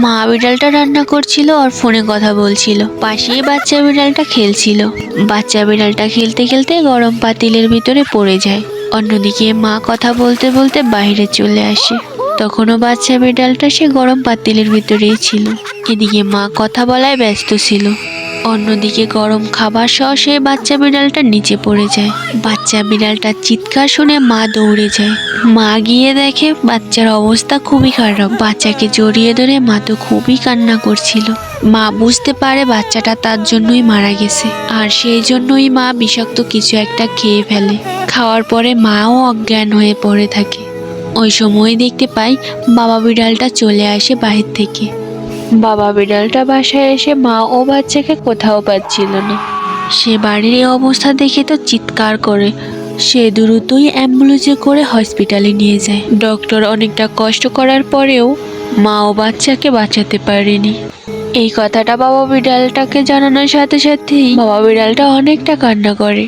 মা বিড়ালটা রান্না করছিল আর ফোনে কথা বলছিল, পাশেই বাচ্চা বিড়ালটা খেলছিল। বাচ্চা বিড়ালটা খেলতে খেলতে গরম পাতিলের ভিতরে পড়ে যায়। অন্যদিকে মা কথা বলতে বলতে বাইরে চলে আসে। তখনও বাচ্চা বিড়ালটা সে গরম পাতিলের ভিতরেই ছিল। এদিকে মা কথা বলায় ব্যস্ত ছিল। অন্যদিকে গরম খাবার সহ সেই বাচ্চা বিড়ালটা নিচে পড়ে যায়। বাচ্চা বিড়ালটার চিৎকার শুনে মা দৌড়ে যায়। মা গিয়ে দেখে বাচ্চার অবস্থা খুবই খারাপ। বাচ্চাকে জড়িয়ে ধরে মা তো খুবই কান্না করছিল। মা বুঝতে পারে বাচ্চাটা তার জন্যই মারা গেছে, আর সেই জন্যই মা বিষাক্ত কিছু একটা খেয়ে ফেলে। খাওয়ার পরে মাও অজ্ঞান হয়ে পড়ে থাকে। ওই সময় দেখতে পাই বাবা বিড়ালটা চলে আসে বাহির থেকে। বাবা বিড়ালটা বাসায় এসে মা ও বাচ্চাকে কোথাও পাচ্ছিল না। সে বাড়ির এই অবস্থা দেখে তো চিৎকার করে। সে দ্রুতই অ্যাম্বুলেন্সে করে হসপিটালে নিয়ে যায়। ডক্টর অনেকটা কষ্ট করার পরেও মা ও বাচ্চাকে বাঁচাতে পারেনি। এই কথাটা বাবা বিড়ালটাকে জানানোর সাথে সাথেই বাবা বিড়ালটা অনেকটা কান্না করে।